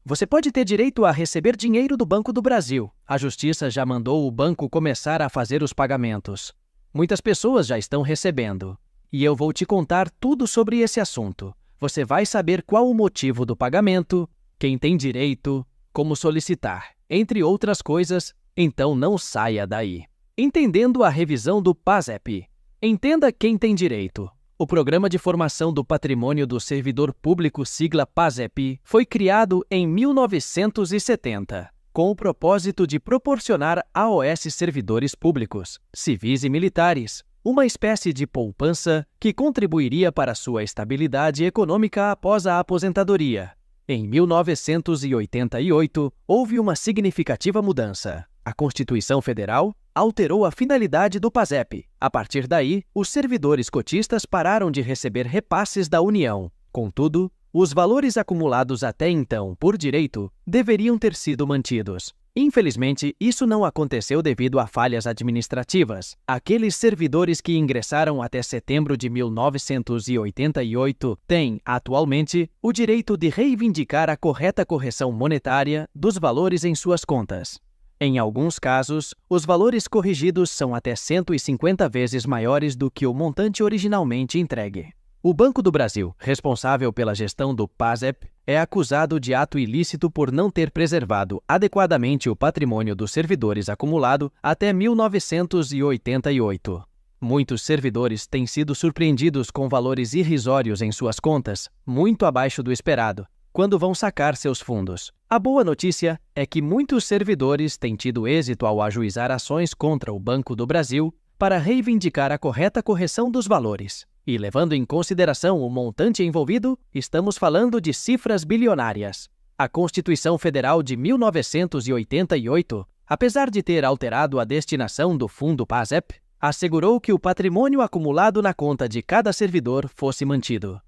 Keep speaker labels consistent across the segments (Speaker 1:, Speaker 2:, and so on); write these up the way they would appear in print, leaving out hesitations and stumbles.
Speaker 1: Você pode ter direito a receber dinheiro do Banco do Brasil. A Justiça já mandou o banco começar a fazer os pagamentos. Muitas pessoas já estão recebendo. E eu vou te contar tudo sobre esse assunto. Você vai saber qual o motivo do pagamento, quem tem direito, como solicitar, entre outras coisas, então não saia daí. Entendendo a revisão do PASEP. Entenda quem tem direito. O Programa de Formação do Patrimônio do Servidor Público, sigla PASEP, foi criado em 1970, com o propósito de proporcionar aos servidores públicos, civis e militares, uma espécie de poupança que contribuiria para sua estabilidade econômica após a aposentadoria. Em 1988, houve uma significativa mudança. A Constituição Federal alterou a finalidade do PASEP. A partir daí, os servidores cotistas pararam de receber repasses da União. Contudo, os valores acumulados até então por direito deveriam ter sido mantidos. Infelizmente, isso não aconteceu devido a falhas administrativas. Aqueles servidores que ingressaram até setembro de 1988 têm, atualmente, o direito de reivindicar a correta correção monetária dos valores em suas contas. Em alguns casos, os valores corrigidos são até 150 vezes maiores do que o montante originalmente entregue. O Banco do Brasil, responsável pela gestão do PASEP, é acusado de ato ilícito por não ter preservado adequadamente o patrimônio dos servidores acumulado até 1988. Muitos servidores têm sido surpreendidos com valores irrisórios em suas contas, muito abaixo do esperado, quando vão sacar seus fundos. A boa notícia é que muitos servidores têm tido êxito ao ajuizar ações contra o Banco do Brasil para reivindicar a correta correção dos valores. E levando em consideração o montante envolvido, estamos falando de cifras bilionárias. A Constituição Federal de 1988, apesar de ter alterado a destinação do fundo PASEP, assegurou que o patrimônio acumulado na conta de cada servidor fosse mantido.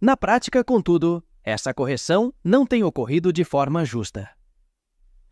Speaker 1: Na prática, contudo, essa correção não tem ocorrido de forma justa.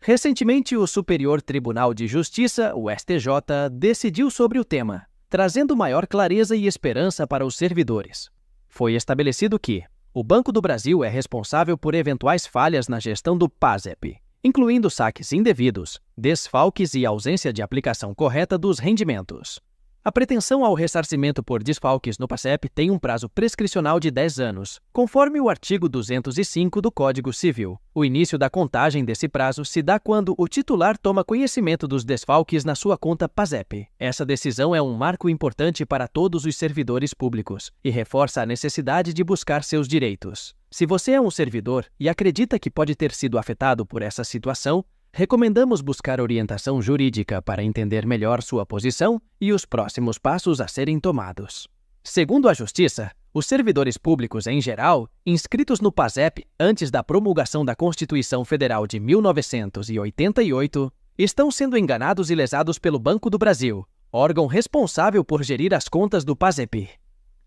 Speaker 1: Recentemente, o Superior Tribunal de Justiça, o STJ, decidiu sobre o tema, trazendo maior clareza e esperança para os servidores. Foi estabelecido que o Banco do Brasil é responsável por eventuais falhas na gestão do PASEP, incluindo saques indevidos, desfalques e ausência de aplicação correta dos rendimentos. A pretensão ao ressarcimento por desfalques no PASEP tem um prazo prescricional de 10 anos, conforme o artigo 205 do Código Civil. O início da contagem desse prazo se dá quando o titular toma conhecimento dos desfalques na sua conta PASEP. Essa decisão é um marco importante para todos os servidores públicos e reforça a necessidade de buscar seus direitos. Se você é um servidor e acredita que pode ter sido afetado por essa situação, recomendamos buscar orientação jurídica para entender melhor sua posição e os próximos passos a serem tomados. Segundo a Justiça, os servidores públicos em geral, inscritos no PASEP antes da promulgação da Constituição Federal de 1988, estão sendo enganados e lesados pelo Banco do Brasil, órgão responsável por gerir as contas do PASEP.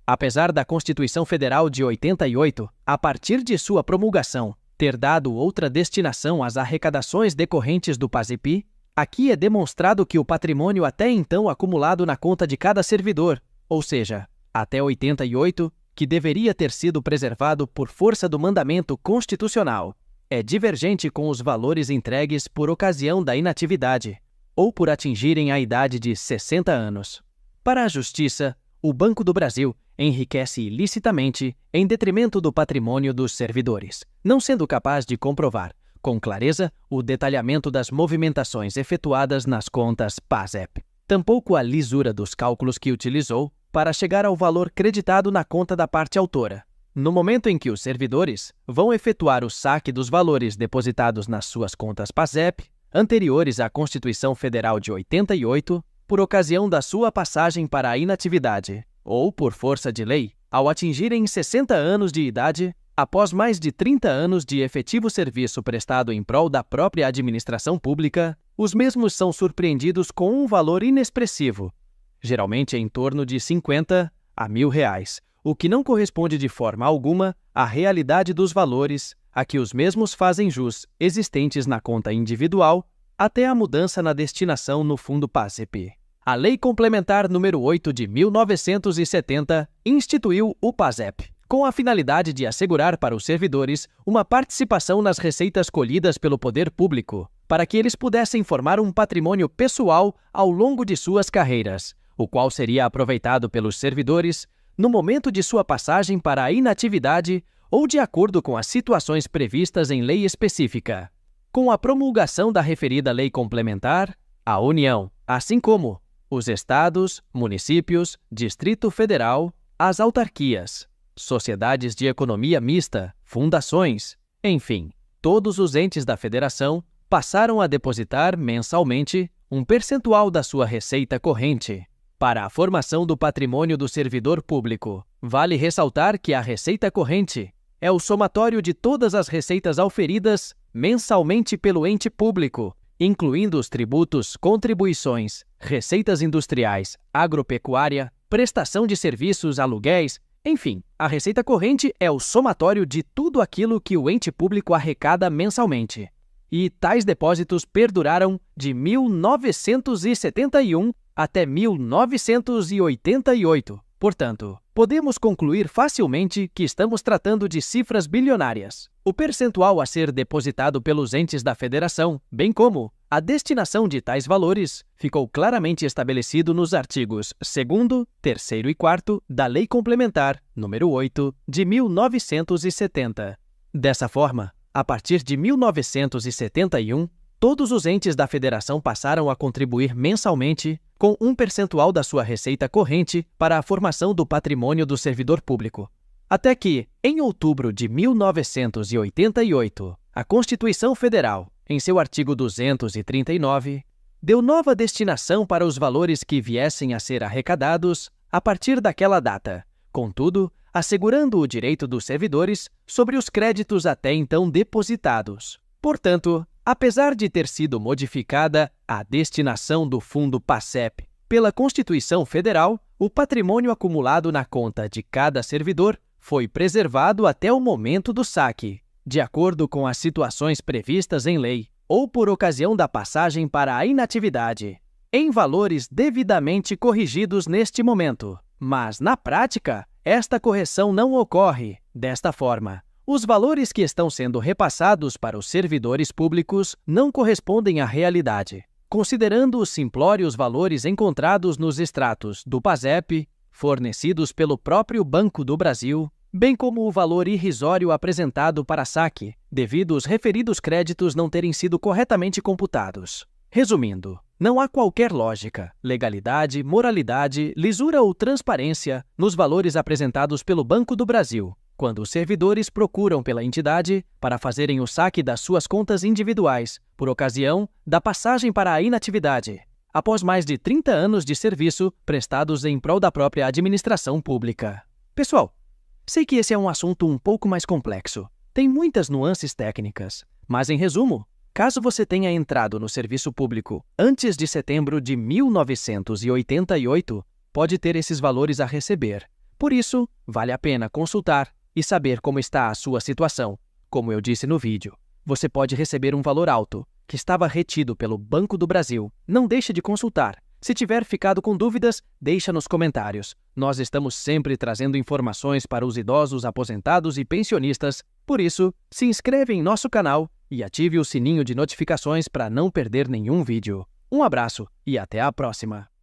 Speaker 1: Apesar da Constituição Federal de 88, a partir de sua promulgação, ter dado outra destinação às arrecadações decorrentes do PASEP, aqui é demonstrado que o patrimônio até então acumulado na conta de cada servidor, ou seja, até 88, que deveria ter sido preservado por força do mandamento constitucional, é divergente com os valores entregues por ocasião da inatividade, ou por atingirem a idade de 60 anos. Para a Justiça, o Banco do Brasil enriquece ilicitamente em detrimento do patrimônio dos servidores, não sendo capaz de comprovar, com clareza, o detalhamento das movimentações efetuadas nas contas PASEP, tampouco a lisura dos cálculos que utilizou para chegar ao valor creditado na conta da parte autora. No momento em que os servidores vão efetuar o saque dos valores depositados nas suas contas PASEP, anteriores à Constituição Federal de 88, por ocasião da sua passagem para a inatividade, ou por força de lei, ao atingirem 60 anos de idade, após mais de 30 anos de efetivo serviço prestado em prol da própria administração pública, os mesmos são surpreendidos com um valor inexpressivo, geralmente em torno de 50 a R$1.000, o que não corresponde de forma alguma à realidade dos valores a que os mesmos fazem jus existentes na conta individual até a mudança na destinação no fundo PASEP. A Lei Complementar nº 8 de 1970 instituiu o PASEP com a finalidade de assegurar para os servidores uma participação nas receitas colhidas pelo poder público, para que eles pudessem formar um patrimônio pessoal ao longo de suas carreiras, o qual seria aproveitado pelos servidores no momento de sua passagem para a inatividade ou de acordo com as situações previstas em lei específica. Com a promulgação da referida lei complementar, a União, assim como os estados, municípios, Distrito Federal, as autarquias, sociedades de economia mista, fundações, enfim, todos os entes da federação passaram a depositar mensalmente um percentual da sua receita corrente para a formação do patrimônio do servidor público. Vale ressaltar que a receita corrente é o somatório de todas as receitas auferidas mensalmente pelo ente público, incluindo os tributos, contribuições, receitas industriais, agropecuária, prestação de serviços, aluguéis, enfim, a receita corrente é o somatório de tudo aquilo que o ente público arrecada mensalmente. E tais depósitos perduraram de 1971 até 1988. Portanto, podemos concluir facilmente que estamos tratando de cifras bilionárias. O percentual a ser depositado pelos entes da federação, bem como a destinação de tais valores, ficou claramente estabelecido nos artigos 2º, 3º e 4º da Lei Complementar nº 8 de 1970. Dessa forma, a partir de 1971, todos os entes da federação passaram a contribuir mensalmente com um percentual da sua receita corrente para a formação do patrimônio do servidor público. Até que, em outubro de 1988, a Constituição Federal, em seu artigo 239, deu nova destinação para os valores que viessem a ser arrecadados a partir daquela data, contudo, assegurando o direito dos servidores sobre os créditos até então depositados. Portanto, apesar de ter sido modificada a destinação do Fundo PASEP pela Constituição Federal, o patrimônio acumulado na conta de cada servidor foi preservado até o momento do saque, de acordo com as situações previstas em lei, ou por ocasião da passagem para a inatividade, em valores devidamente corrigidos neste momento. Mas, na prática, esta correção não ocorre desta forma. Os valores que estão sendo repassados para os servidores públicos não correspondem à realidade, considerando os simplórios valores encontrados nos extratos do PASEP, fornecidos pelo próprio Banco do Brasil, bem como o valor irrisório apresentado para saque, devido os referidos créditos não terem sido corretamente computados. Resumindo, não há qualquer lógica, legalidade, moralidade, lisura ou transparência nos valores apresentados pelo Banco do Brasil, quando os servidores procuram pela entidade para fazerem o saque das suas contas individuais, por ocasião da passagem para a inatividade, após mais de 30 anos de serviço prestados em prol da própria administração pública. Pessoal, sei que esse é um assunto um pouco mais complexo, tem muitas nuances técnicas, mas em resumo, caso você tenha entrado no serviço público antes de setembro de 1988, pode ter esses valores a receber. Por isso, vale a pena consultar e saber como está a sua situação. Como eu disse no vídeo, você pode receber um valor alto, que estava retido pelo Banco do Brasil. Não deixe de consultar. Se tiver ficado com dúvidas, deixa nos comentários. Nós estamos sempre trazendo informações para os idosos, aposentados e pensionistas. Por isso, se inscreve em nosso canal e ative o sininho de notificações para não perder nenhum vídeo. Um abraço e até a próxima!